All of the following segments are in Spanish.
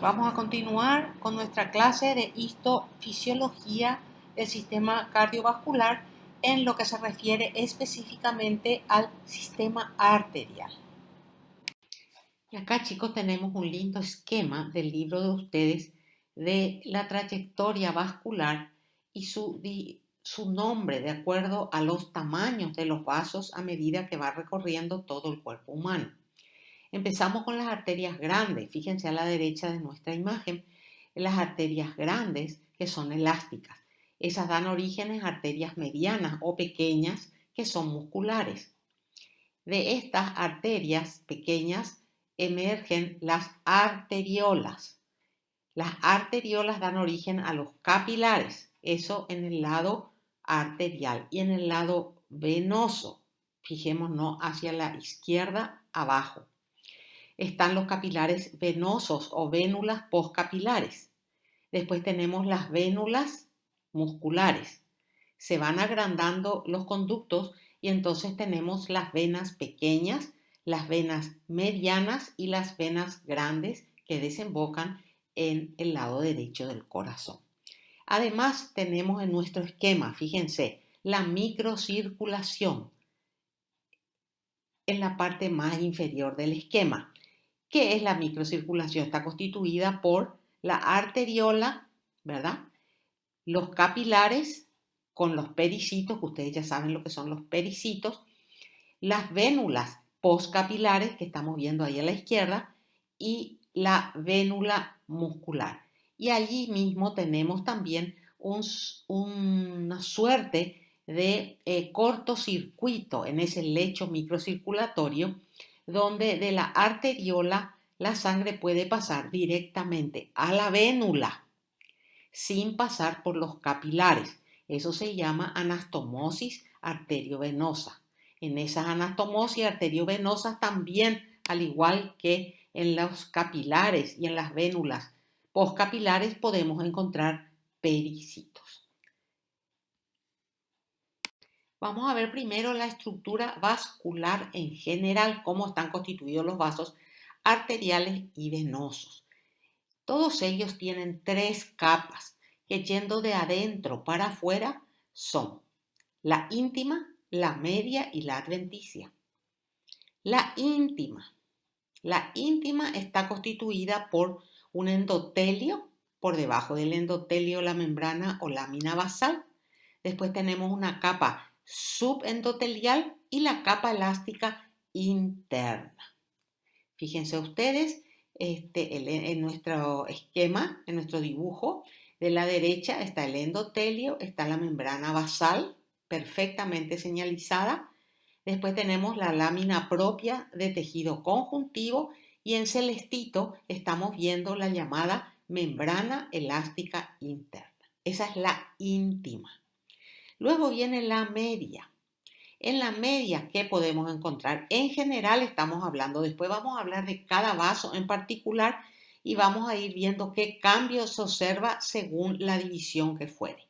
Vamos a continuar con nuestra clase de histofisiología del sistema cardiovascular en lo que se refiere específicamente al sistema arterial. Y acá, chicos, tenemos un lindo esquema del libro de ustedes de la trayectoria vascular y su nombre de acuerdo a los tamaños de los vasos a medida que va recorriendo todo el cuerpo humano. Empezamos con las arterias grandes. Fíjense a la derecha de nuestra imagen, las arterias grandes que son elásticas. Esas dan origen a arterias medianas o pequeñas que son musculares. De estas arterias pequeñas emergen las arteriolas. Las arteriolas dan origen a los capilares, eso en el lado arterial y en el lado venoso. Fijémonos hacia la izquierda abajo. Están los capilares venosos o vénulas postcapilares. Después tenemos las vénulas musculares. Se van agrandando los conductos y entonces tenemos las venas pequeñas, las venas medianas y las venas grandes que desembocan en el lado derecho del corazón. Además tenemos en nuestro esquema, fíjense, la microcirculación en la parte más inferior del esquema. ¿Qué es la microcirculación? Está constituida por la arteriola, ¿verdad? Los capilares con los pericitos, que ustedes ya saben lo que son los pericitos, las vénulas postcapilares, que estamos viendo ahí a la izquierda, y la vénula muscular. Y allí mismo tenemos también una suerte de cortocircuito en ese lecho microcirculatorio, donde de la arteriola la sangre puede pasar directamente a la vénula sin pasar por los capilares. Eso se llama anastomosis arteriovenosa. En esas anastomosis arteriovenosas también, al igual que en los capilares y en las vénulas postcapilares, podemos encontrar pericitos. Vamos a ver primero la estructura vascular en general, cómo están constituidos los vasos arteriales y venosos. Todos ellos tienen 3 capas que yendo de adentro para afuera son la íntima, la media y la adventicia. La íntima está constituida por un endotelio, por debajo del endotelio la membrana o lámina basal. Después tenemos una capa subendotelial y la capa elástica interna. Fíjense ustedes, en nuestro esquema, en nuestro dibujo, de la derecha está el endotelio, está la membrana basal, perfectamente señalizada. Después tenemos la lámina propia de tejido conjuntivo y en celestito estamos viendo la llamada membrana elástica interna. Esa es la íntima. Luego viene la media. En la media, ¿qué podemos encontrar? En general estamos hablando, después vamos a hablar de cada vaso en particular y vamos a ir viendo qué cambio se observa según la división que fuere.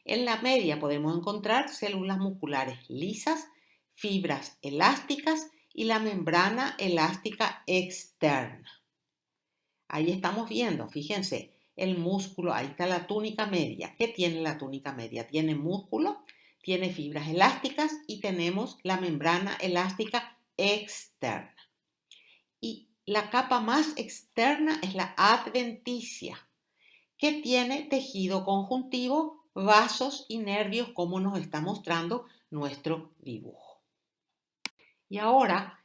En la media podemos encontrar células musculares lisas, fibras elásticas y la membrana elástica externa. Ahí estamos viendo, fíjense, el músculo, ahí está la túnica media. ¿Qué tiene la túnica media? Tiene músculo, tiene fibras elásticas y tenemos la membrana elástica externa. Y la capa más externa es la adventicia, que tiene tejido conjuntivo, vasos y nervios, como nos está mostrando nuestro dibujo. Y ahora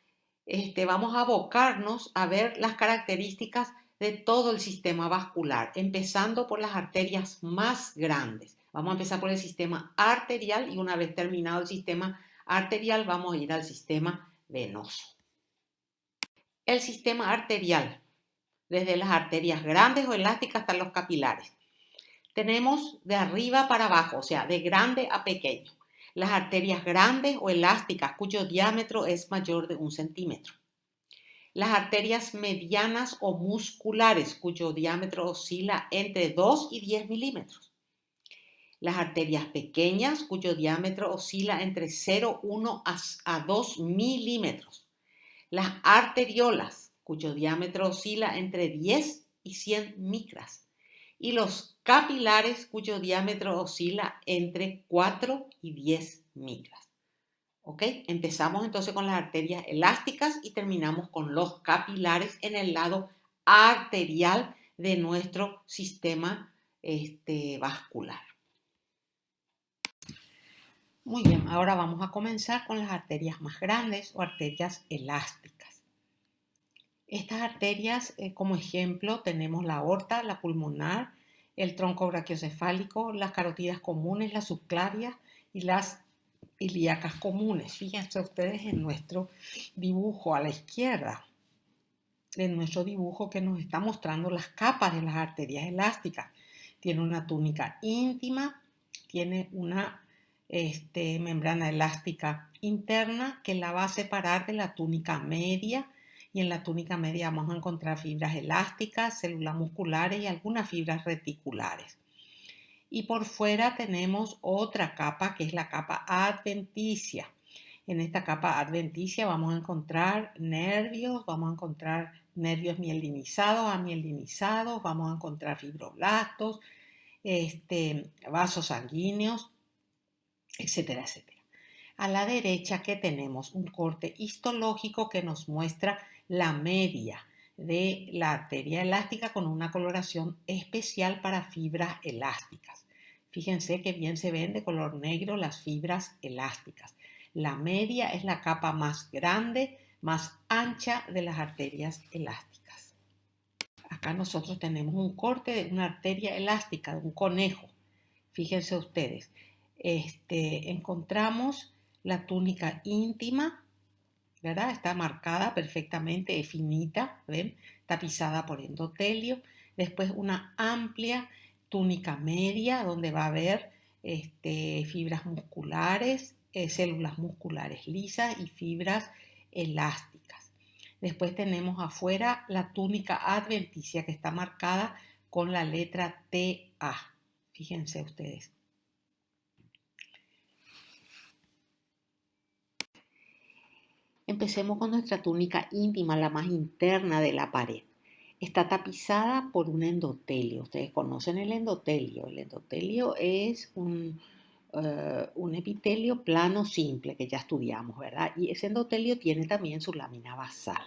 vamos a abocarnos a ver las características de todo el sistema vascular, empezando por las arterias más grandes. Vamos a empezar por el sistema arterial y una vez terminado el sistema arterial vamos a ir al sistema venoso. El sistema arterial, desde las arterias grandes o elásticas hasta los capilares. Tenemos de arriba para abajo, o sea, de grande a pequeño. Las arterias grandes o elásticas cuyo diámetro es mayor de 1 centímetro. Las arterias medianas o musculares cuyo diámetro oscila entre 2 y 10 milímetros. Las arterias pequeñas cuyo diámetro oscila entre 0,1 a 2 milímetros. Las arteriolas cuyo diámetro oscila entre 10 y 100 micras. Y los capilares cuyo diámetro oscila entre 4 y 10 micras. ¿Ok? Empezamos entonces con las arterias elásticas y terminamos con los capilares en el lado arterial de nuestro sistema vascular. Muy bien, ahora vamos a comenzar con las arterias más grandes o arterias elásticas. Estas arterias, como ejemplo, tenemos la aorta, la pulmonar, el tronco brachiocefálico, las carotidas comunes, las subclavias y las ilíacas comunes. Fíjense ustedes en nuestro dibujo a la izquierda, en nuestro dibujo que nos está mostrando las capas de las arterias elásticas. Tiene una túnica íntima, tiene una membrana elástica interna que la va a separar de la túnica media, y en la túnica media vamos a encontrar fibras elásticas, células musculares y algunas fibras reticulares. Y por fuera tenemos otra capa que es la capa adventicia. En esta capa adventicia vamos a encontrar nervios, vamos a encontrar nervios mielinizados, amielinizados, vamos a encontrar fibroblastos, vasos sanguíneos, etcétera, etcétera. A la derecha que tenemos un corte histológico que nos muestra la media de la arteria elástica con una coloración especial para fibras elásticas. Fíjense que bien se ven de color negro las fibras elásticas. La media es la capa más grande, más ancha de las arterias elásticas. Acá nosotros tenemos un corte de una arteria elástica, de un conejo. Fíjense ustedes, encontramos la túnica íntima, ¿verdad? Está marcada perfectamente, es finita, ¿ven? Tapizada por endotelio. Después una amplia túnica media donde va a haber fibras musculares, células musculares lisas y fibras elásticas. Después tenemos afuera la túnica adventicia que está marcada con la letra TA. Fíjense ustedes. Empecemos con nuestra túnica íntima, la más interna de la pared. Está tapizada por un endotelio. Ustedes conocen el endotelio. El endotelio es un epitelio plano simple que ya estudiamos, ¿verdad? Y ese endotelio tiene también su lámina basal.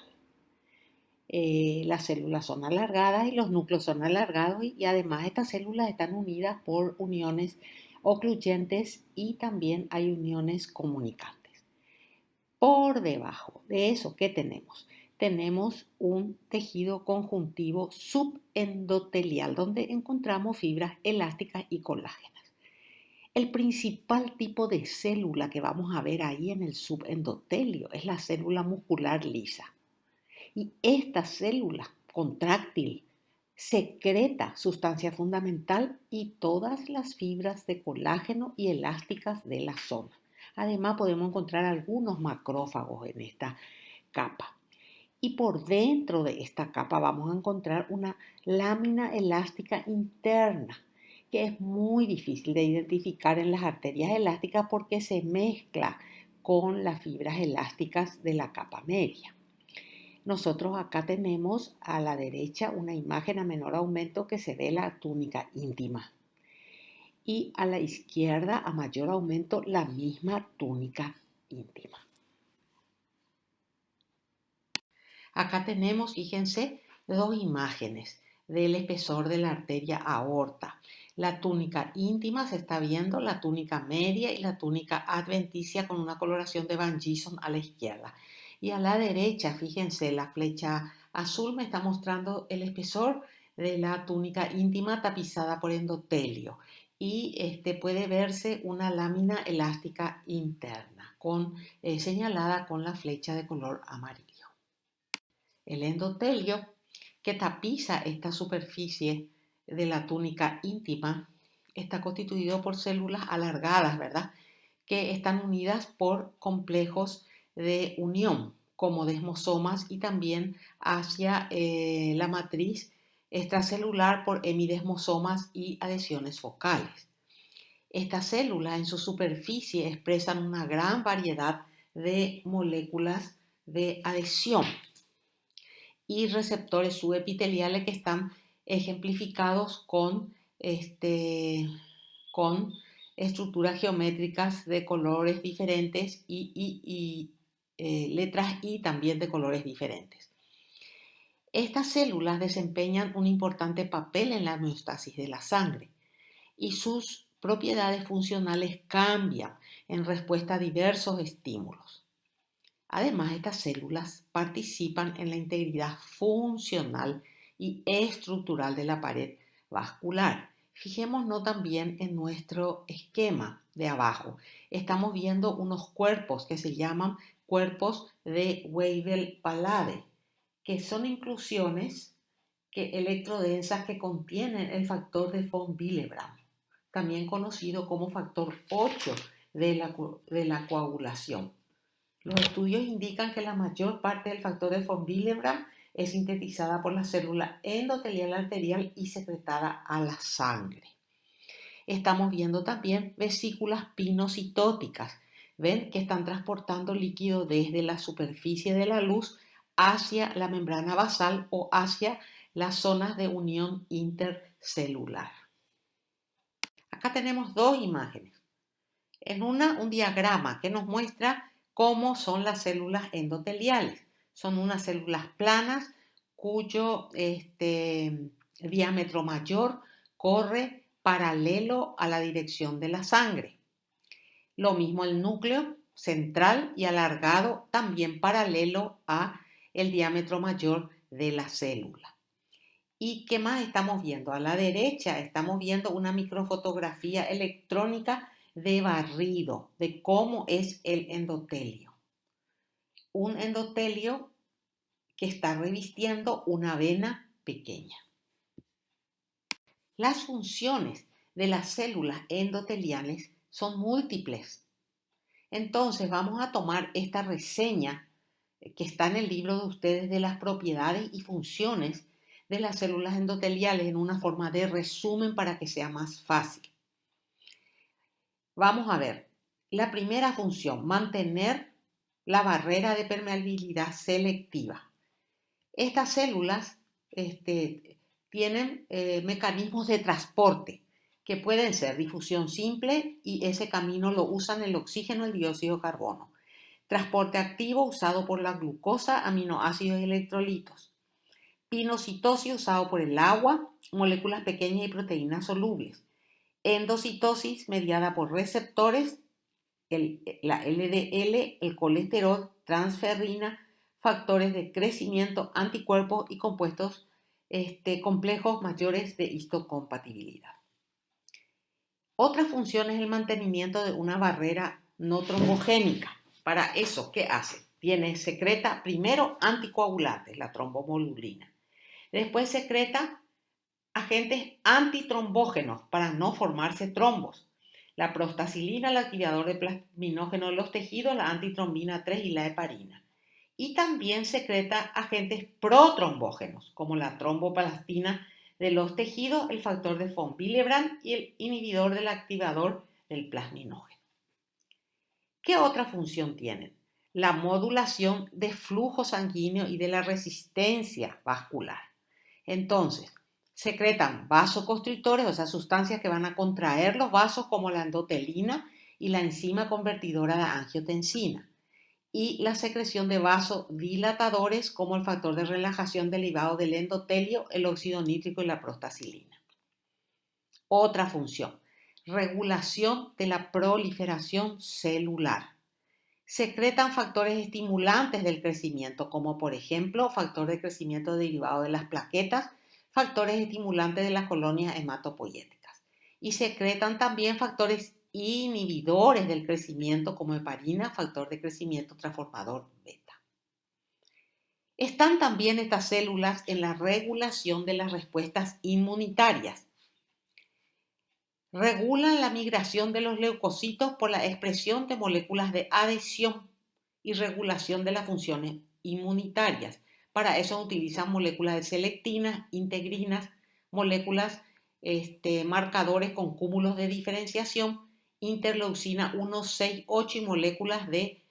Las células son alargadas y los núcleos son alargados y además estas células están unidas por uniones ocluyentes y también hay uniones comunicantes. Por debajo de eso, ¿qué tenemos? Tenemos un tejido conjuntivo subendotelial donde encontramos fibras elásticas y colágenas. El principal tipo de célula que vamos a ver ahí en el subendotelio es la célula muscular lisa. Y esta célula contráctil secreta sustancia fundamental y todas las fibras de colágeno y elásticas de la zona. Además podemos encontrar algunos macrófagos en esta capa. Y por dentro de esta capa vamos a encontrar una lámina elástica interna que es muy difícil de identificar en las arterias elásticas porque se mezcla con las fibras elásticas de la capa media. Nosotros acá tenemos a la derecha una imagen a menor aumento que se ve la túnica íntima. Y a la izquierda, a mayor aumento, la misma túnica íntima. Acá tenemos, fíjense, dos imágenes del espesor de la arteria aorta. La túnica íntima se está viendo, la túnica media y la túnica adventicia con una coloración de Van Gieson a la izquierda. Y a la derecha, fíjense, la flecha azul me está mostrando el espesor de la túnica íntima tapizada por endotelio. Y puede verse una lámina elástica interna señalada con la flecha de color amarillo. El endotelio que tapiza esta superficie de la túnica íntima está constituido por células alargadas, ¿verdad? Que están unidas por complejos de unión, como desmosomas y también hacia la matriz extracelular por hemidesmosomas y adhesiones focales. Estas células en su superficie expresan una gran variedad de moléculas de adhesión y receptores subepiteliales que están ejemplificados con estructuras geométricas de colores diferentes y letras I también de colores diferentes. Estas células desempeñan un importante papel en la homeostasis de la sangre y sus propiedades funcionales cambian en respuesta a diversos estímulos. Además, estas células participan en la integridad funcional y estructural de la pared vascular. Fijémonos también en nuestro esquema de abajo. Estamos viendo unos cuerpos que se llaman cuerpos de Weibel-Palade, que son inclusiones electrodensas que contienen el factor de von Willebrand, también conocido como factor 8 de la coagulación. Los estudios indican que la mayor parte del factor de von Willebrand es sintetizada por la célula endotelial arterial y secretada a la sangre. Estamos viendo también vesículas pinocitóticas. ¿Ven? Que están transportando líquido desde la superficie de la luz hacia la membrana basal o hacia las zonas de unión intercelular. Acá tenemos dos imágenes. En una, un diagrama que nos muestra cómo son las células endoteliales. Son unas células planas cuyo diámetro mayor corre paralelo a la dirección de la sangre. Lo mismo el núcleo central y alargado, también paralelo a el diámetro mayor de la célula. ¿Y qué más estamos viendo? A la derecha estamos viendo una microfotografía electrónica de barrido, de cómo es el endotelio. Un endotelio que está revistiendo una vena pequeña. Las funciones de las células endoteliales son múltiples. Entonces vamos a tomar esta reseña que está en el libro de ustedes de las propiedades y funciones de las células endoteliales en una forma de resumen para que sea más fácil. Vamos a ver. La primera función, mantener la barrera de permeabilidad selectiva. Estas células tienen mecanismos de transporte que pueden ser difusión simple y ese camino lo usan el oxígeno y el dióxido de carbono. Transporte activo usado por la glucosa, aminoácidos y electrolitos. Pinocitosis usado por el agua, moléculas pequeñas y proteínas solubles. Endocitosis mediada por receptores, la LDL, el colesterol, transferrina, factores de crecimiento, anticuerpos y compuestos complejos mayores de histocompatibilidad. Otra función es el mantenimiento de una barrera no trombogénica. Para eso, ¿qué hace? Secreta primero anticoagulantes, la tromboglobulina. Después secreta agentes antitrombógenos para no formarse trombos. La prostacilina, el activador de plasminógeno de los tejidos, la antitrombina 3 y la heparina. Y también secreta agentes protrombógenos, como la tromboplastina de los tejidos, el factor de von Willebrand y el inhibidor del activador del plasminógeno. ¿Qué otra función tienen? La modulación de flujo sanguíneo y de la resistencia vascular. Entonces, secretan vasoconstrictores, o sea, sustancias que van a contraer los vasos como la endotelina y la enzima convertidora de angiotensina. Y la secreción de vasodilatadores como el factor de relajación derivado del endotelio, el óxido nítrico y la prostacilina. Otra función, regulación de la proliferación celular. Secretan factores estimulantes del crecimiento, como por ejemplo factor de crecimiento derivado de las plaquetas, factores estimulantes de las colonias hematopoyéticas. Y secretan también factores inhibidores del crecimiento como heparina, factor de crecimiento transformador beta. Están también estas células en la regulación de las respuestas inmunitarias. Regulan la migración de los leucocitos por la expresión de moléculas de adhesión y regulación de las funciones inmunitarias. Para eso utilizan moléculas de selectinas, integrinas, moléculas marcadores con cúmulos de diferenciación, interleucina 1, 6, 8 y moléculas de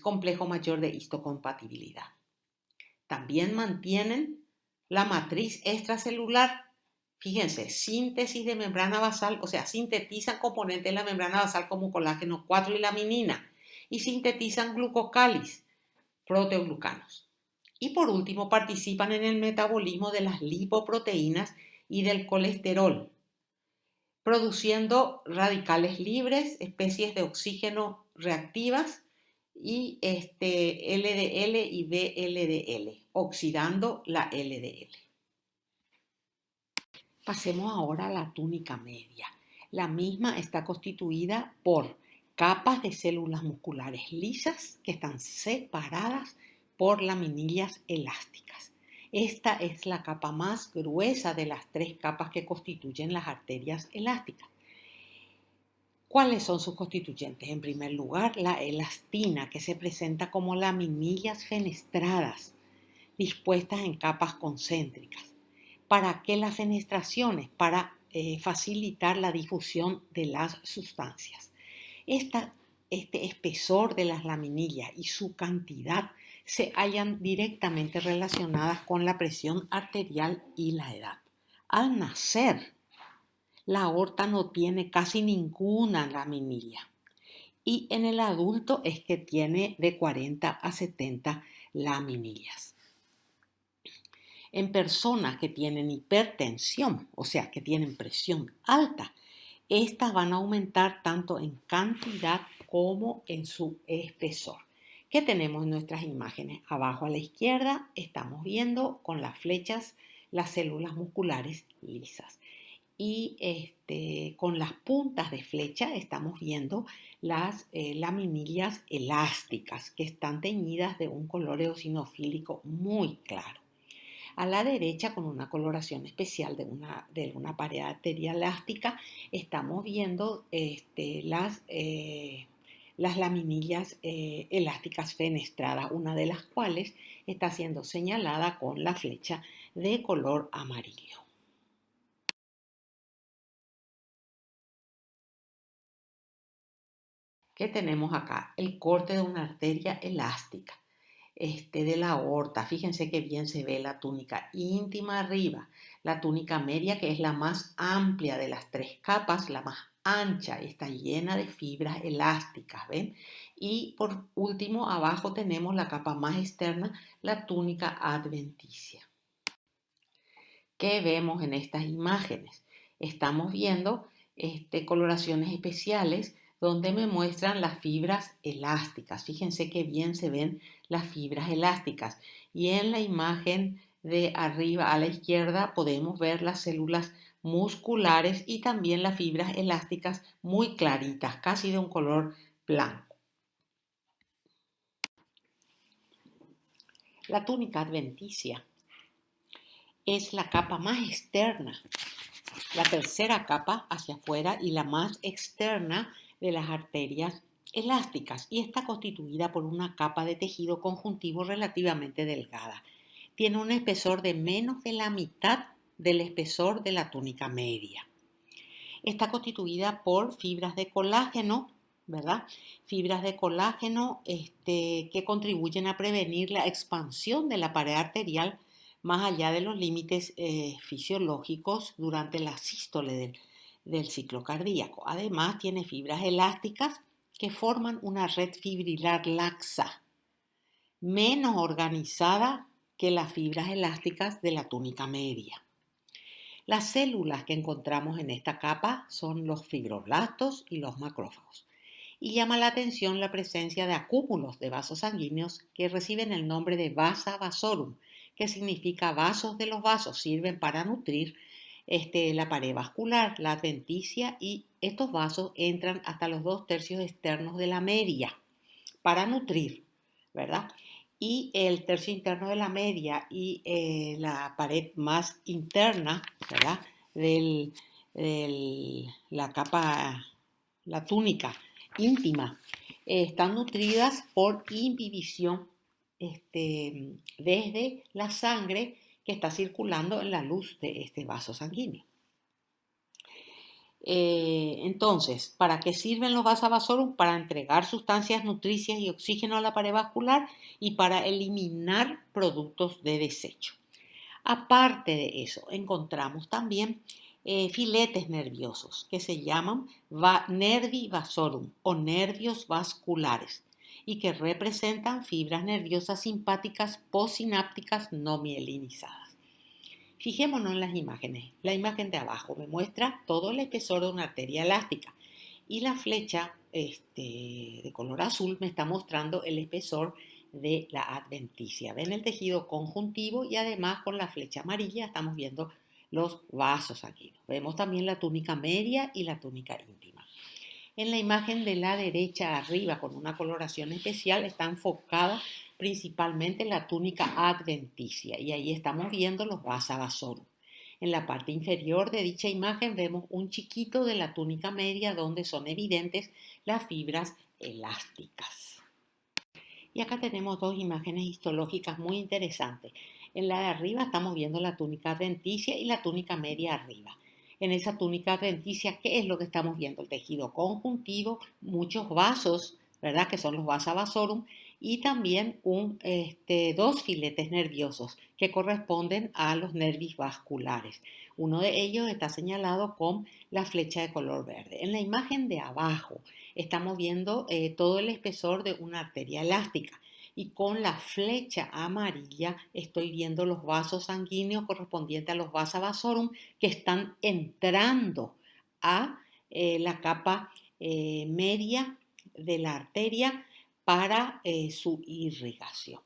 complejo mayor de histocompatibilidad. También mantienen La matriz extracelular, fíjense, síntesis de membrana basal, o sea, sintetizan componentes de la membrana basal como colágeno 4 y laminina y sintetizan glucocalis, proteoglucanos. Y por último, participan en el metabolismo de las lipoproteínas y del colesterol, produciendo radicales libres, especies de oxígeno reactivas y LDL y VLDL, oxidando la LDL. Pasemos ahora a la túnica media. La misma está constituida por capas de células musculares lisas que están separadas por laminillas elásticas. Esta es la capa más gruesa de las tres capas que constituyen las arterias elásticas. ¿Cuáles son sus constituyentes? En primer lugar, la elastina, que se presenta como laminillas fenestradas, dispuestas en capas concéntricas. ¿Para qué las fenestraciones? Para facilitar la difusión de las sustancias. Este espesor de las laminillas y su cantidad se hallan directamente relacionadas con la presión arterial y la edad. Al nacer, la aorta no tiene casi ninguna laminilla y en el adulto es que tiene de 40 a 70 laminillas. En personas que tienen hipertensión, o sea, que tienen presión alta, estas van a aumentar tanto en cantidad como en su espesor. ¿Qué tenemos en nuestras imágenes? Abajo a la izquierda estamos viendo con las flechas las células musculares lisas. Y con las puntas de flecha estamos viendo las laminillas elásticas que están teñidas de un color eosinofílico muy claro. A la derecha, con una coloración especial de una pared arterial elástica, estamos viendo las laminillas elásticas fenestradas, una de las cuales está siendo señalada con la flecha de color amarillo. ¿Qué tenemos acá? El corte de una arteria elástica. De la aorta. Fíjense que bien se ve la túnica íntima arriba, la túnica media que es la más amplia de las tres capas, la más ancha, está llena de fibras elásticas, ¿ven? Y por último, abajo tenemos la capa más externa, la túnica adventicia. ¿Qué vemos en estas imágenes? Estamos viendo coloraciones especiales donde me muestran las fibras elásticas. Fíjense que bien se ven las fibras elásticas. Y en la imagen de arriba a la izquierda podemos ver las células musculares y también las fibras elásticas muy claritas, casi de un color blanco. La túnica adventicia es la capa más externa, la tercera capa hacia afuera y la más externa de las arterias elásticas y está constituida por una capa de tejido conjuntivo relativamente delgada. Tiene un espesor de menos de la mitad del espesor de la túnica media. Está constituida por fibras de colágeno, ¿verdad? Fibras de colágeno que contribuyen a prevenir la expansión de la pared arterial más allá de los límites fisiológicos durante la sístole del ciclo cardíaco. Además, tiene fibras elásticas que forman una red fibrilar laxa, menos organizada que las fibras elásticas de la túnica media. Las células que encontramos en esta capa son los fibroblastos y los macrófagos. Y llama la atención la presencia de acúmulos de vasos sanguíneos que reciben el nombre de vasa vasorum, que significa vasos de los vasos, sirven para nutrir la pared vascular, la adventicia, y estos vasos entran hasta los 2/3 externos de la media para nutrir, ¿verdad? Y el tercio interno de la media y la pared más interna, ¿verdad? La capa, la túnica íntima, están nutridas por inhibición desde la sangre que está circulando en la luz de este vaso sanguíneo. Entonces, ¿para qué sirven los vasavasorum? Para entregar sustancias nutricias y oxígeno a la pared vascular y para eliminar productos de desecho. Aparte de eso, encontramos también filetes nerviosos que se llaman nervi vasorum o nervios vasculares y que representan fibras nerviosas simpáticas postsinápticas no mielinizadas. Fijémonos en las imágenes. La imagen de abajo me muestra todo el espesor de una arteria elástica y la flecha de color azul me está mostrando el espesor de la adventicia. Ven el tejido conjuntivo y además con la flecha amarilla estamos viendo los vasos aquí. Vemos también la túnica media y la túnica íntima. En la imagen de la derecha arriba con una coloración especial está enfocada principalmente en la túnica adventicia y ahí estamos viendo los vasa vasorum. En la parte inferior de dicha imagen vemos un chiquito de la túnica media donde son evidentes las fibras elásticas. Y acá tenemos dos imágenes histológicas muy interesantes. En la de arriba estamos viendo la túnica adventicia y la túnica media arriba. En esa túnica adventicia, ¿qué es lo que estamos viendo? El tejido conjuntivo, muchos vasos, ¿verdad? Que son los vasa vasorum, y también dos filetes nerviosos que corresponden a los nervios vasculares. Uno de ellos está señalado con la flecha de color verde. En la imagen de abajo estamos viendo todo el espesor de una arteria elástica y con la flecha amarilla estoy viendo los vasos sanguíneos correspondientes a los vasa vasorum que están entrando a la capa media de la arteria para su irrigación.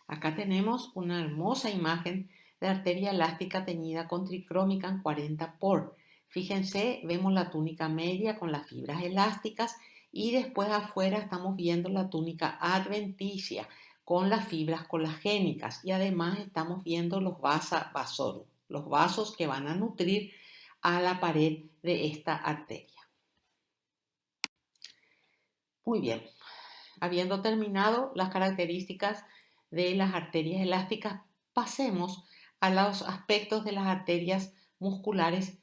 Acá tenemos una hermosa imagen de arteria elástica teñida con tricrómica en 40 por. Fíjense, vemos la túnica media con las fibras elásticas y después afuera estamos viendo la túnica adventicia con las fibras colagénicas y además estamos viendo los vasa vasorum, los vasos que van a nutrir a la pared de esta arteria. Muy bien, habiendo terminado las características de las arterias elásticas, pasemos a los aspectos de las arterias musculares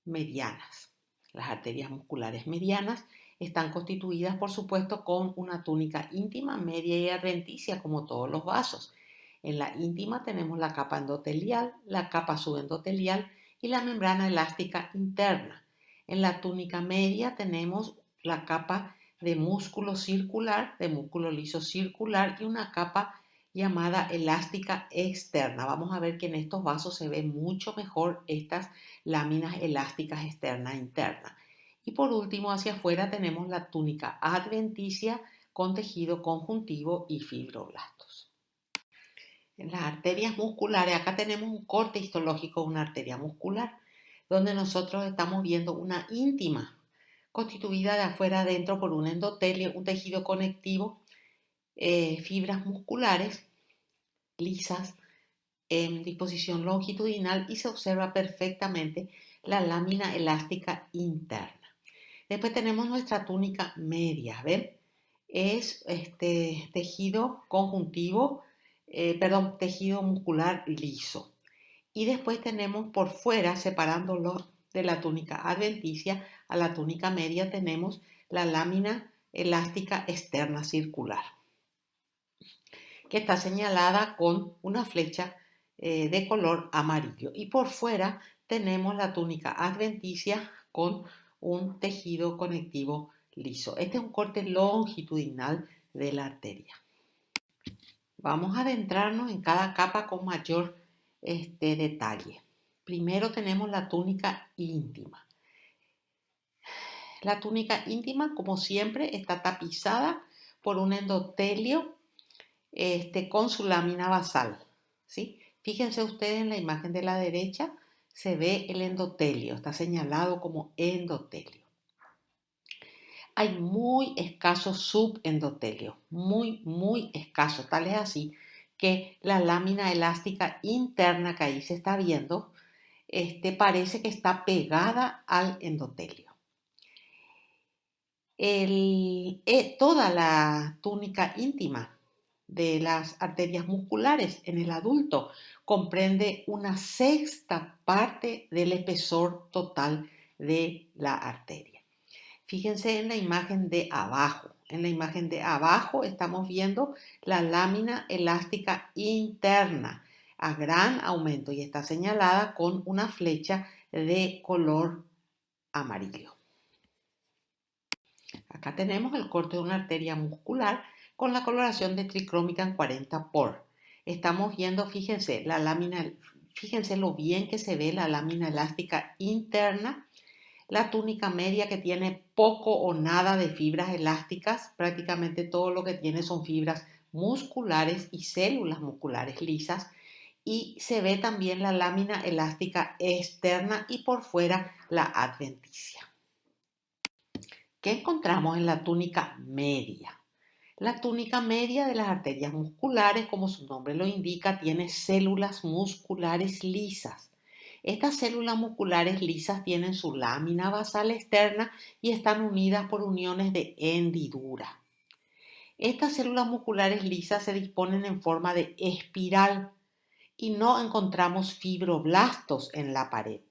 medianas. Las arterias musculares medianas están constituidas, por supuesto, con una túnica íntima, media y adventicia, como todos los vasos. En la íntima tenemos la capa endotelial, la capa subendotelial y la membrana elástica interna. En la túnica media tenemos la capa de músculo circular, de músculo liso circular y una capa llamada elástica externa. Vamos a ver que en estos vasos se ven mucho mejor estas láminas elásticas externa e interna. Y por último, hacia afuera tenemos la túnica adventicia con tejido conjuntivo y fibroblastos. En las arterias musculares, acá tenemos un corte histológico de una arteria muscular, donde nosotros estamos viendo una íntima constituida de afuera adentro por un endotelio, un tejido conectivo, fibras musculares lisas en disposición longitudinal y se observa perfectamente la lámina elástica interna. Después tenemos nuestra túnica media, ¿ven? Es tejido conjuntivo, tejido muscular liso. Y después tenemos por fuera, separándolo de la túnica adventicia a la túnica media, tenemos la lámina elástica externa circular, que está señalada con una flecha de color amarillo. Y por fuera tenemos la túnica adventicia con un tejido conectivo liso. Este es un corte longitudinal de la arteria. Vamos a adentrarnos en cada capa con mayor detalle. Primero tenemos la túnica íntima. La túnica íntima, como siempre, está tapizada por un endotelio con su lámina basal, ¿sí? Fíjense ustedes en la imagen de la derecha, se ve el endotelio, está señalado como endotelio. Hay muy escasos subendotelios, muy escasos, tal es así que la lámina elástica interna que ahí se está viendo, parece que está pegada al endotelio. Toda la túnica íntima de las arterias musculares en el adulto comprende una sexta parte del espesor total de la arteria. Fíjense en la imagen de abajo. En la imagen de abajo estamos viendo la lámina elástica interna. a gran aumento y está señalada con una flecha de color amarillo. Acá tenemos el corte de una arteria muscular con la coloración de tricrómica en 40 por. Estamos viendo, fíjense, la lámina, fíjense lo bien que se ve la lámina elástica interna, la túnica media que tiene poco o nada de fibras elásticas, prácticamente todo lo que tiene son fibras musculares y células musculares lisas, y se ve también la lámina elástica externa y por fuera la adventicia. ¿Qué encontramos en la túnica media? La túnica media de las arterias musculares, como su nombre lo indica, tiene células musculares lisas. Estas células musculares lisas tienen su lámina basal externa y están unidas por uniones de hendidura. Estas células musculares lisas se disponen en forma de espiral y no encontramos fibroblastos en la pared.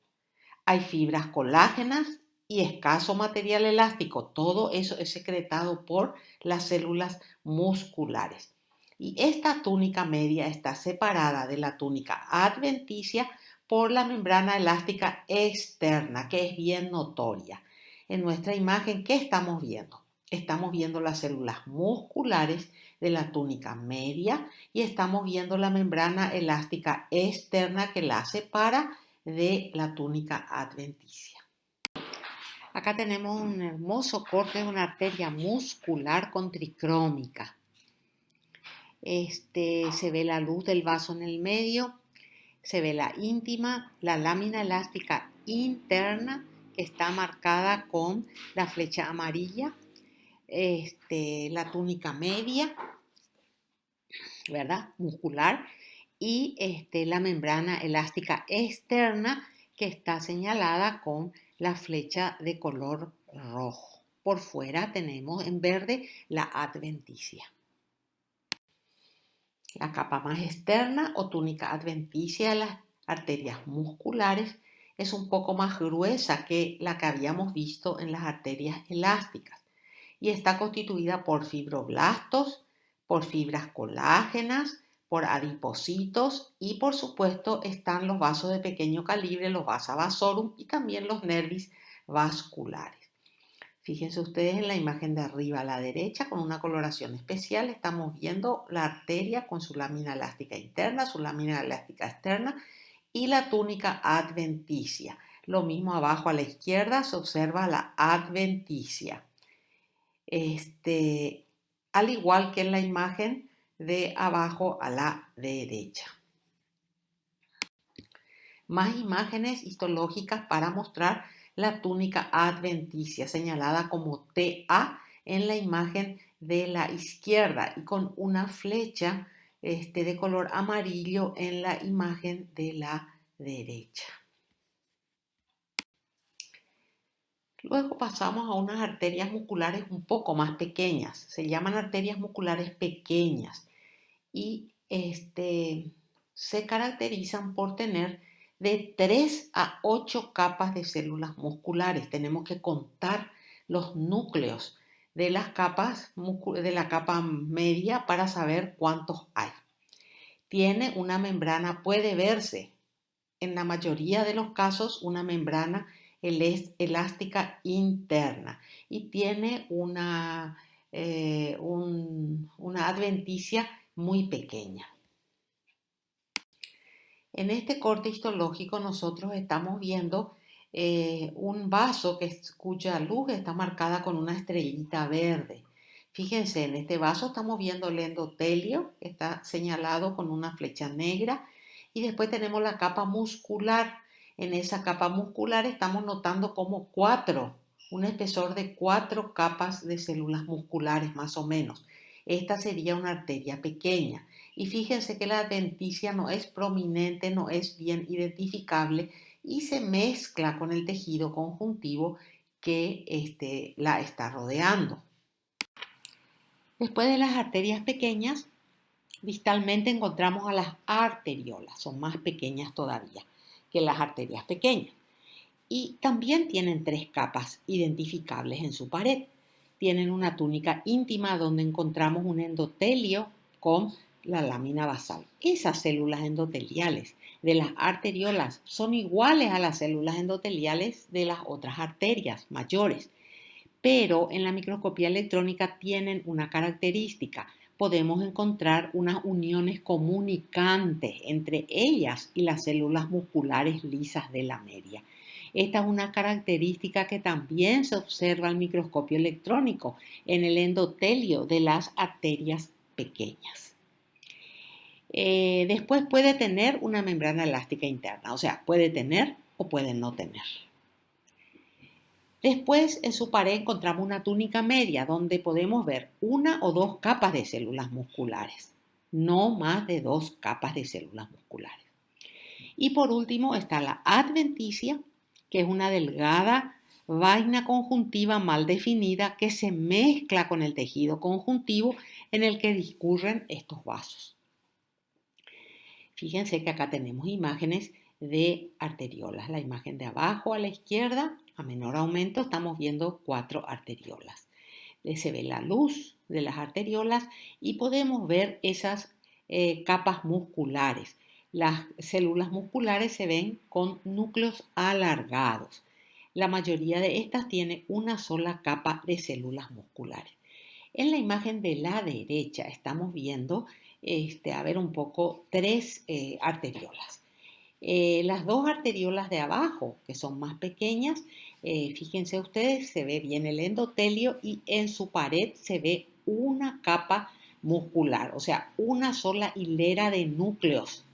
Hay fibras colágenas y escaso material elástico. Todo eso es secretado por las células musculares. Y esta túnica media está separada de la túnica adventicia por la membrana elástica externa, que es bien notoria. En nuestra imagen, ¿qué estamos viendo? Estamos viendo las células musculares de la túnica media y estamos viendo la membrana elástica externa que la separa de la túnica adventicia. Acá tenemos un hermoso corte de una arteria muscular con tricrómica. Se ve la luz del vaso en el medio, se ve la íntima, la lámina elástica interna que está marcada con la flecha amarilla, la túnica media, ¿verdad? Muscular, y la membrana elástica externa que está señalada con la flecha de color rojo. Por fuera tenemos en verde la adventicia. La capa más externa o túnica adventicia de las arterias musculares es un poco más gruesa que la que habíamos visto en las arterias elásticas y está constituida por fibroblastos, por fibras colágenas, por adipocitos y por supuesto están los vasos de pequeño calibre, los vasa vasorum y también los nervis vasculares. Fíjense ustedes en la imagen de arriba a la derecha con una coloración especial estamos viendo la arteria con su lámina elástica interna, su lámina elástica externa y la túnica adventicia. Lo mismo abajo a la izquierda se observa la adventicia. Al igual que en la imagen de abajo a la derecha. Más imágenes histológicas para mostrar la túnica adventicia, señalada como TA en la imagen de la izquierda y con una flecha de color amarillo en la imagen de la derecha. Luego pasamos a unas arterias musculares un poco más pequeñas. Se llaman arterias musculares pequeñas y se caracterizan por tener de 3 a 8 capas de células musculares. Tenemos que contar los núcleos de las capas de la capa media para saber cuántos hay. Tiene una membrana, puede verse en la mayoría de los casos una membrana elástica interna y tiene una adventicia muy pequeña. En este corte histológico nosotros estamos viendo un vaso cuya luz está marcada con una estrellita verde. Fíjense, en este vaso estamos viendo el endotelio, que está señalado con una flecha negra, y después tenemos la capa muscular. En esa capa muscular estamos notando como un espesor de 4 capas de células musculares más o menos. Esta sería una arteria pequeña. Y fíjense que la adventicia no es prominente, no es bien identificable y se mezcla con el tejido conjuntivo que la está rodeando. Después de las arterias pequeñas, distalmente encontramos a las arteriolas, son más pequeñas todavía que las arterias pequeñas. Y también tienen 3 capas identificables en su pared. Tienen una túnica íntima donde encontramos un endotelio con la lámina basal. Esas células endoteliales de las arteriolas son iguales a las células endoteliales de las otras arterias mayores, pero en la microscopía electrónica tienen una característica. Podemos encontrar unas uniones comunicantes entre ellas y las células musculares lisas de la media. Esta es una característica que también se observa al microscopio electrónico en el endotelio de las arterias pequeñas. Después puede tener una membrana elástica interna, o sea, puede tener o puede no tener. Después, en su pared encontramos una túnica media donde podemos ver una o dos capas de células musculares, no más de 2 capas de células musculares. Y por último está la adventicia, que es una delgada vaina conjuntiva mal definida que se mezcla con el tejido conjuntivo en el que discurren estos vasos. Fíjense que acá tenemos imágenes de arteriolas. La imagen de abajo a la izquierda, a menor aumento, estamos viendo 4 arteriolas. Se ve la luz de las arteriolas y podemos ver esas capas musculares. Las células musculares se ven con núcleos alargados. La mayoría de estas tiene una sola capa de células musculares. En la imagen de la derecha estamos viendo, a ver un poco, 3 arteriolas. Las 2 arteriolas de abajo, que son más pequeñas, fíjense ustedes, se ve bien el endotelio y en su pared se ve una capa muscular, o sea, una sola hilera de núcleos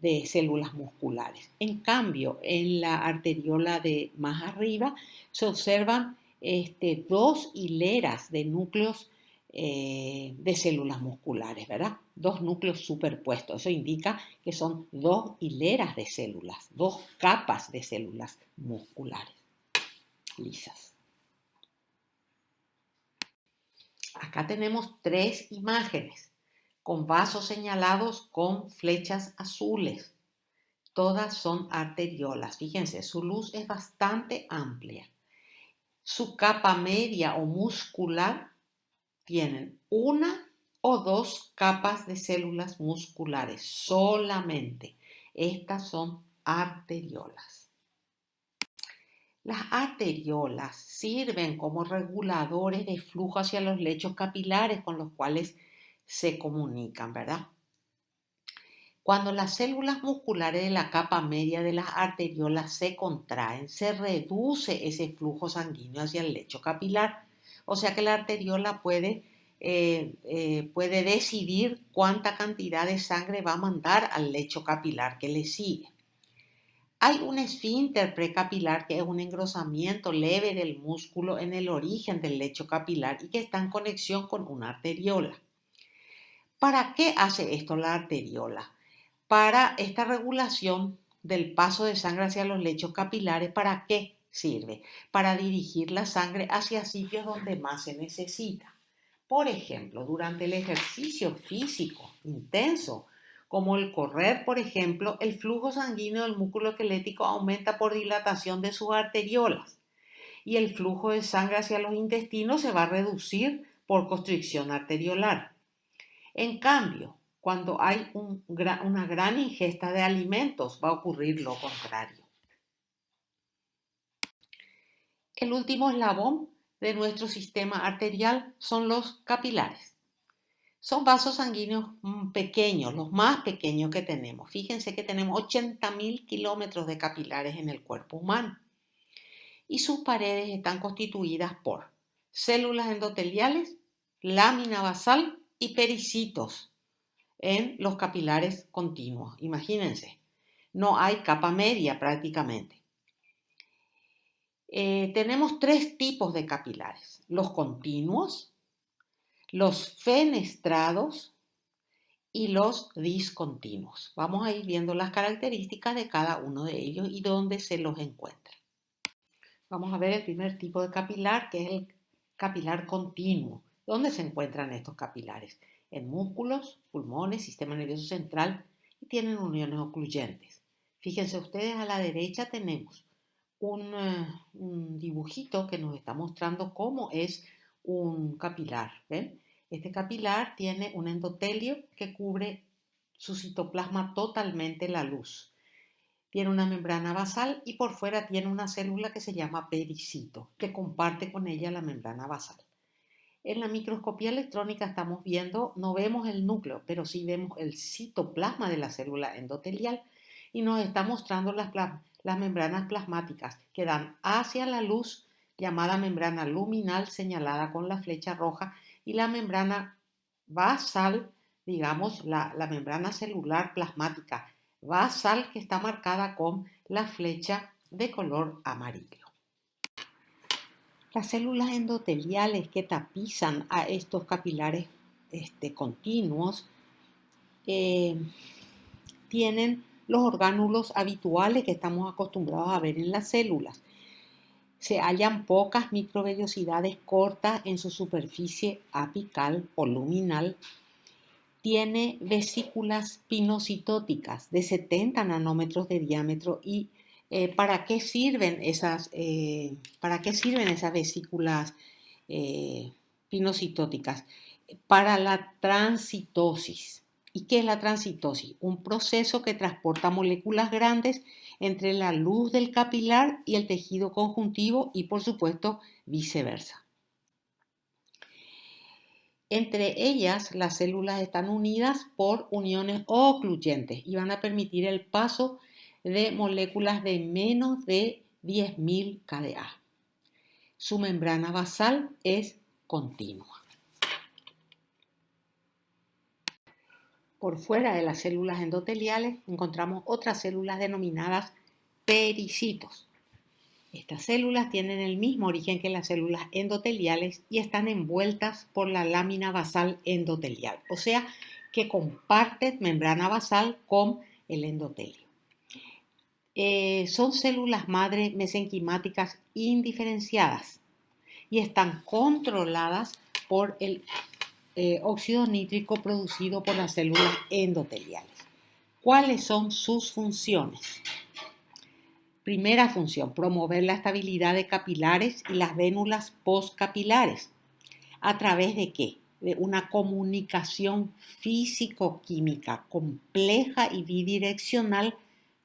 de células musculares. En cambio, en la arteriola de más arriba se observan 2 hileras de núcleos de células musculares, ¿verdad? 2 núcleos superpuestos. Eso indica que son 2 hileras de células, 2 capas de células musculares lisas. Acá tenemos 3 imágenes con vasos señalados con flechas azules. Todas son arteriolas. Fíjense, su luz es bastante amplia. Su capa media o muscular tienen una o 2 capas de células musculares solamente. Estas son arteriolas. Las arteriolas sirven como reguladores de flujo hacia los lechos capilares con los cuales se comunican, ¿verdad? Cuando las células musculares de la capa media de las arteriolas se contraen, se reduce ese flujo sanguíneo hacia el lecho capilar. O sea que la arteriola puede decidir cuánta cantidad de sangre va a mandar al lecho capilar que le sigue. Hay un esfínter precapilar que es un engrosamiento leve del músculo en el origen del lecho capilar y que está en conexión con una arteriola. ¿Para qué hace esto la arteriola? Para esta regulación del paso de sangre hacia los lechos capilares, ¿para qué sirve? Para dirigir la sangre hacia sitios donde más se necesita. Por ejemplo, durante el ejercicio físico intenso, como el correr, por ejemplo, el flujo sanguíneo del músculo esquelético aumenta por dilatación de sus arteriolas y el flujo de sangre hacia los intestinos se va a reducir por constricción arteriolar. En cambio, cuando hay una gran ingesta de alimentos, va a ocurrir lo contrario. El último eslabón de nuestro sistema arterial son los capilares. Son vasos sanguíneos pequeños, los más pequeños que tenemos. Fíjense que tenemos 80.000 kilómetros de capilares en el cuerpo humano. Y sus paredes están constituidas por células endoteliales, lámina basal y pericitos en los capilares continuos. Imagínense, no hay capa media prácticamente. Tenemos 3 tipos de capilares: los continuos, los fenestrados y los discontinuos. Vamos a ir viendo las características de cada uno de ellos y dónde se los encuentra. Vamos a ver el primer tipo de capilar, que es el capilar continuo. ¿Dónde se encuentran estos capilares? En músculos, pulmones, sistema nervioso central y tienen uniones ocluyentes. Fíjense ustedes, a la derecha tenemos un dibujito que nos está mostrando cómo es un capilar. ¿Ven? Este capilar tiene un endotelio que cubre su citoplasma totalmente la luz. Tiene una membrana basal y por fuera tiene una célula que se llama pericito, que comparte con ella la membrana basal. En la microscopía electrónica estamos viendo, no vemos el núcleo, pero sí vemos el citoplasma de la célula endotelial y nos está mostrando las membranas plasmáticas que dan hacia la luz, llamada membrana luminal señalada con la flecha roja, y la membrana basal, digamos, la membrana celular plasmática basal, que está marcada con la flecha de color amarillo. Las células endoteliales que tapizan a estos capilares continuos eh, tienen los orgánulos habituales que estamos acostumbrados a ver en las células. Se hallan pocas microvellosidades cortas en su superficie apical o luminal. Tiene vesículas pinocitóticas de 70 nanómetros de diámetro. ¿Y para qué sirven esas vesículas pinocitóticas? Para la transitosis. ¿Y qué es la transitosis? Un proceso que transporta moléculas grandes entre la luz del capilar y el tejido conjuntivo y, por supuesto, viceversa. Entre ellas, las células están unidas por uniones ocluyentes y van a permitir el paso de moléculas de menos de 10.000 kDa. Su membrana basal es continua. Por fuera de las células endoteliales encontramos otras células denominadas pericitos. Estas células tienen el mismo origen que las células endoteliales y están envueltas por la lámina basal endotelial, o sea que comparten membrana basal con el endotelio. Son células madre mesenquimáticas indiferenciadas y están controladas por el óxido nítrico producido por las células endoteliales. ¿Cuáles son sus funciones? Primera función, promover la estabilidad de capilares y las vénulas postcapilares. ¿A través de qué? De una comunicación físico-química compleja y bidireccional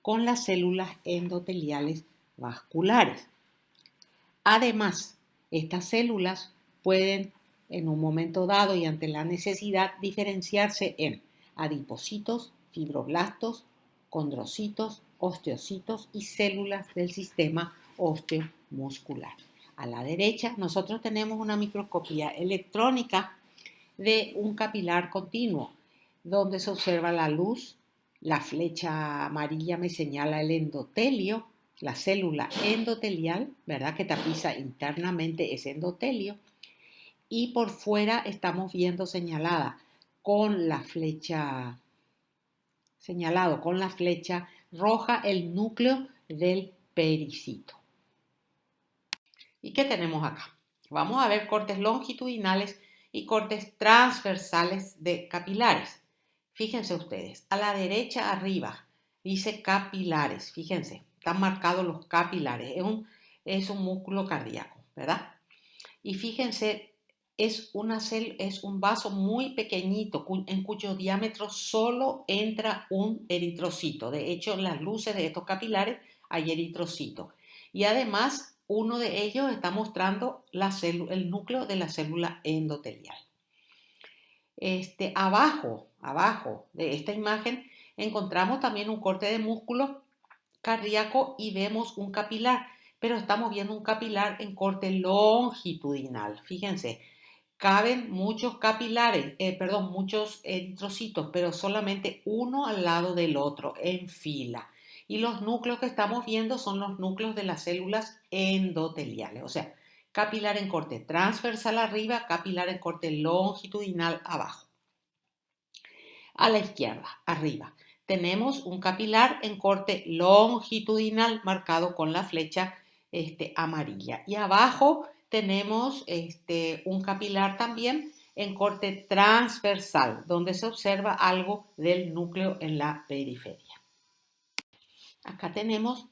con las células endoteliales vasculares. Además, estas células pueden, en un momento dado y ante la necesidad, diferenciarse en adipocitos, fibroblastos, condrocitos, osteocitos y células del sistema osteomuscular. A la derecha, nosotros tenemos una microscopía electrónica de un capilar continuo, donde se observa la luz. La flecha amarilla me señala el endotelio, la célula endotelial, ¿verdad? Que tapiza internamente ese endotelio. Y por fuera estamos viendo señalado con la flecha roja el núcleo del pericito. ¿Y qué tenemos acá? Vamos a ver cortes longitudinales y cortes transversales de capilares. Fíjense ustedes, a la derecha arriba dice capilares. Fíjense, están marcados los capilares. Es un músculo cardíaco, ¿verdad? Y fíjense, es un vaso muy pequeñito en cuyo diámetro solo entra un eritrocito. De hecho, en las luces de estos capilares hay eritrocitos. Y además, uno de ellos está mostrando el núcleo de la célula endotelial. Abajo de esta imagen encontramos también un corte de músculo cardíaco y vemos un capilar, pero estamos viendo un capilar en corte longitudinal. Fíjense, caben muchos muchos eritrocitos, pero solamente uno al lado del otro en fila. Y los núcleos que estamos viendo son los núcleos de las células endoteliales, o sea, capilar en corte transversal arriba, capilar en corte longitudinal abajo. A la izquierda, arriba, tenemos un capilar en corte longitudinal marcado con la flecha amarilla. Y abajo tenemos un capilar también en corte transversal, donde se observa algo del núcleo en la periferia. Acá tenemos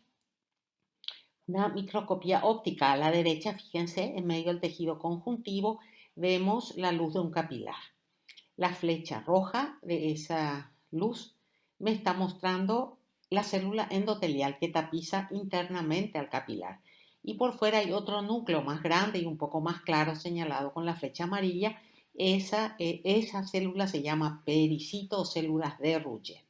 una microscopía óptica a la derecha, fíjense, en medio del tejido conjuntivo vemos la luz de un capilar. La flecha roja de esa luz me está mostrando la célula endotelial que tapiza internamente al capilar. Y por fuera hay otro núcleo más grande y un poco más claro señalado con la flecha amarilla. Esa célula se llama pericito o células de Rutgers.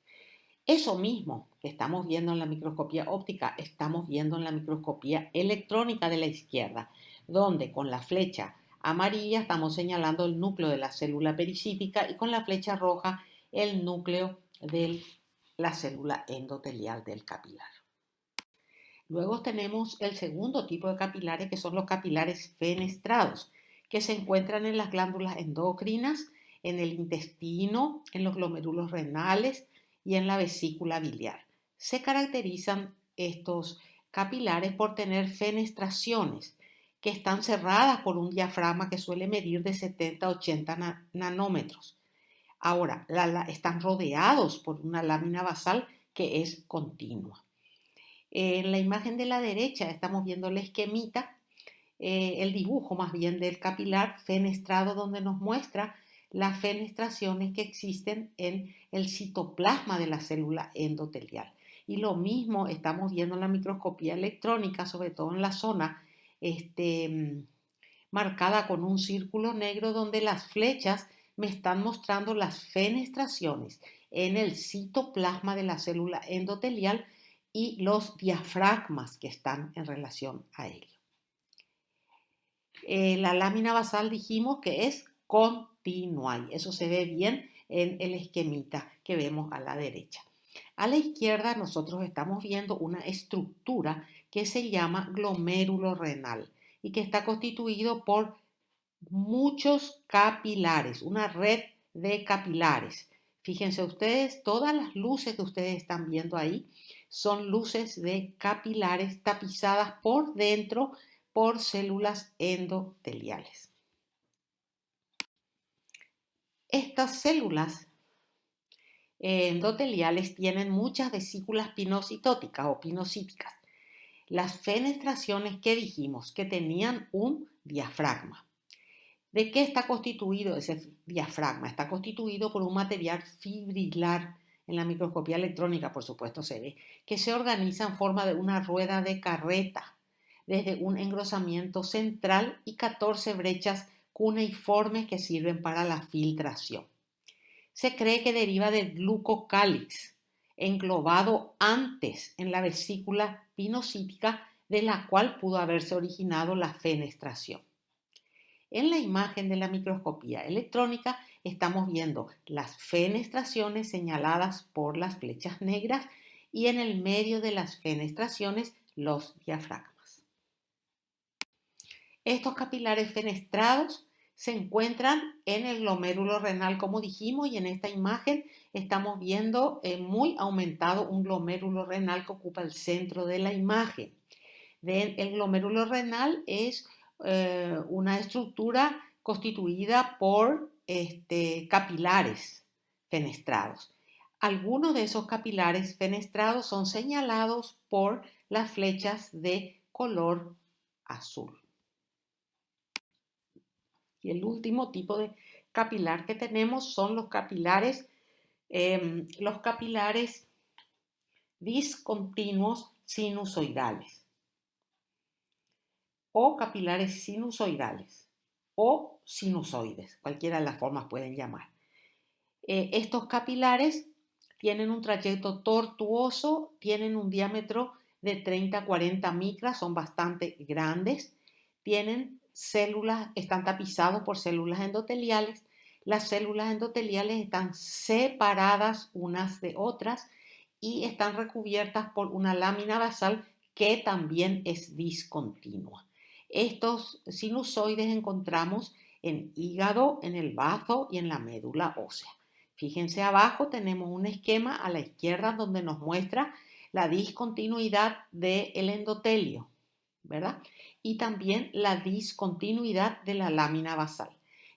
Eso mismo que estamos viendo en la microscopía óptica, estamos viendo en la microscopía electrónica de la izquierda, donde con la flecha amarilla estamos señalando el núcleo de la célula pericítica y con la flecha roja el núcleo de la célula endotelial del capilar. Luego tenemos el segundo tipo de capilares, que son los capilares fenestrados, que se encuentran en las glándulas endocrinas, en el intestino, en los glomérulos renales y en la vesícula biliar. Se caracterizan estos capilares por tener fenestraciones que están cerradas por un diafragma que suele medir de 70 a 80 nanómetros. Ahora, están rodeados por una lámina basal que es continua. En la imagen de la derecha estamos viendo la esquemita, el dibujo más bien del capilar fenestrado, donde nos muestra las fenestraciones que existen en el citoplasma de la célula endotelial. Y lo mismo estamos viendo en la microscopía electrónica, sobre todo en la zona marcada con un círculo negro, donde las flechas me están mostrando las fenestraciones en el citoplasma de la célula endotelial y los diafragmas que están en relación a ello. La lámina basal dijimos que es continua y eso se ve bien en el esquemita que vemos a la derecha. A la izquierda nosotros estamos viendo una estructura que se llama glomérulo renal y que está constituido por muchos capilares, una red de capilares. Fíjense ustedes, todas las luces que ustedes están viendo ahí son luces de capilares tapizadas por dentro por células endoteliales. Estas células endoteliales tienen muchas vesículas pinocitóticas o pinocíticas. Las fenestraciones que dijimos que tenían un diafragma. ¿De qué está constituido ese diafragma? Está constituido por un material fibrilar, en la microscopía electrónica por supuesto se ve, que se organiza en forma de una rueda de carreta, desde un engrosamiento central y 14 brechas cuneiformes que sirven para la filtración. Se cree que deriva del glucocálix, englobado antes en la vesícula pinocítica, de la cual pudo haberse originado la fenestración. En la imagen de la microscopía electrónica estamos viendo las fenestraciones señaladas por las flechas negras y en el medio de las fenestraciones los diafragmas. Estos capilares fenestrados se encuentran en el glomérulo renal, como dijimos, y en esta imagen estamos viendo muy aumentado un glomérulo renal que ocupa el centro de la imagen. El glomérulo renal es una estructura constituida por capilares fenestrados. Algunos de esos capilares fenestrados son señalados por las flechas de color azul. Y el último tipo de capilar que tenemos son los capilares discontinuos sinusoidales o capilares sinusoidales o sinusoides, cualquiera de las formas pueden llamar. Estos capilares tienen un trayecto tortuoso, tienen un diámetro de 30 a 40 micras, son bastante grandes, tienen células, están tapizados por células endoteliales. Las células endoteliales están separadas unas de otras y están recubiertas por una lámina basal que también es discontinua. Estos sinusoides encontramos en hígado, en el bazo y en la médula ósea. Fíjense abajo tenemos un esquema a la izquierda donde nos muestra la discontinuidad del endotelio, ¿verdad? Y también la discontinuidad de la lámina basal.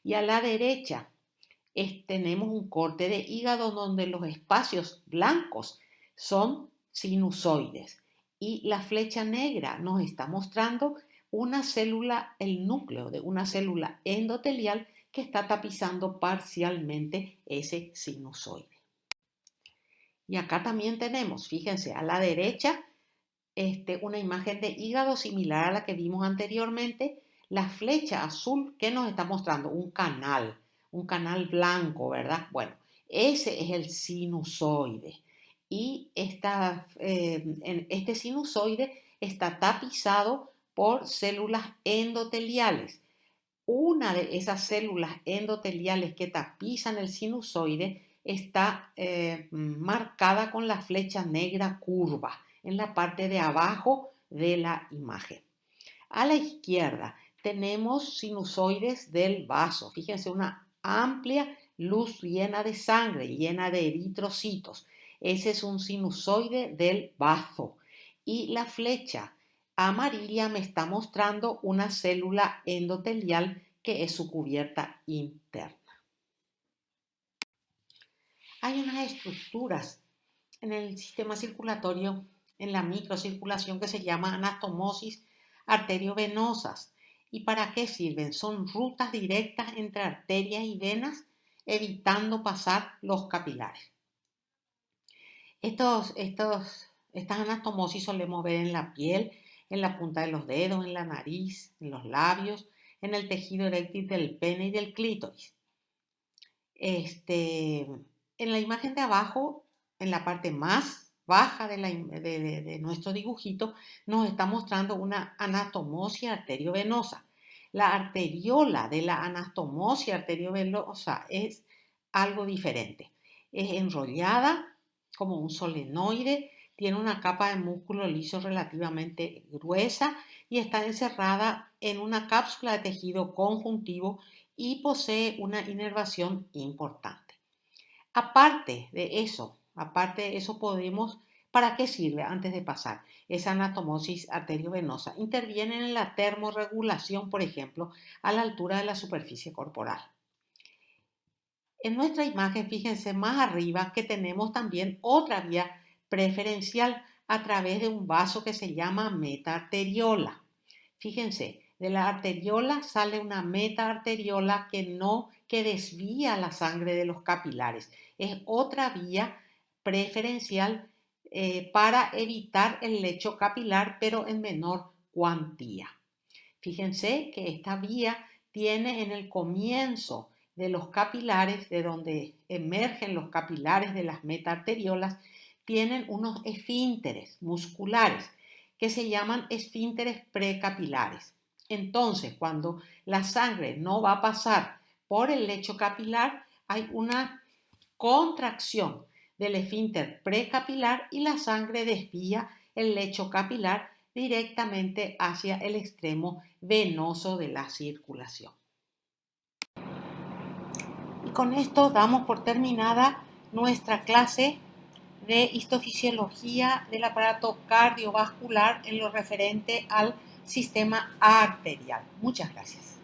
Y a la derecha tenemos un corte de hígado donde los espacios blancos son sinusoides. Y la flecha negra nos está mostrando una célula, el núcleo de una célula endotelial que está tapizando parcialmente ese sinusoide. Y acá también tenemos, fíjense, a la derecha, una imagen de hígado similar a la que vimos anteriormente. La flecha azul que nos está mostrando un canal blanco, ¿verdad? Bueno, ese es el sinusoide. Y este sinusoide está tapizado por células endoteliales. Una de esas células endoteliales que tapizan el sinusoide está marcada con la flecha negra curva en la parte de abajo de la imagen. A la izquierda tenemos sinusoides del vaso. Fíjense, una amplia luz llena de sangre, llena de eritrocitos. Ese es un sinusoide del bazo. Y la flecha amarilla me está mostrando una célula endotelial que es su cubierta interna. Hay unas estructuras en el sistema circulatorio, en la microcirculación, que se llama anastomosis arteriovenosas. ¿Y para qué sirven? Son rutas directas entre arterias y venas, evitando pasar los capilares. Estas anastomosis solemos ver en la piel, en la punta de los dedos, en la nariz, en los labios, en el tejido eréctil del pene y del clítoris. En la imagen de abajo, en la parte más baja de nuestro dibujito, nos está mostrando una anastomosia arteriovenosa. La arteriola de la anastomosia arteriovenosa es algo diferente. Es enrollada como un solenoide, tiene una capa de músculo liso relativamente gruesa y está encerrada en una cápsula de tejido conjuntivo y posee una inervación importante. Aparte de eso, podemos, ¿para qué sirve antes de pasar? Esa anastomosis arteriovenosa interviene en la termorregulación, por ejemplo, a la altura de la superficie corporal. En nuestra imagen, fíjense más arriba que tenemos también otra vía preferencial a través de un vaso que se llama metaarteriola. Fíjense, de la arteriola sale una metaarteriola que desvía la sangre de los capilares. Es otra vía preferencial para evitar el lecho capilar, pero en menor cuantía. Fíjense que esta vía tiene en el comienzo de los capilares, de donde emergen los capilares de las metaarteriolas, tienen unos esfínteres musculares que se llaman esfínteres precapilares. Entonces, cuando la sangre no va a pasar por el lecho capilar, hay una contracción del esfínter precapilar y la sangre desvía el lecho capilar directamente hacia el extremo venoso de la circulación. Y con esto damos por terminada nuestra clase de histofisiología del aparato cardiovascular en lo referente al sistema arterial. Muchas gracias.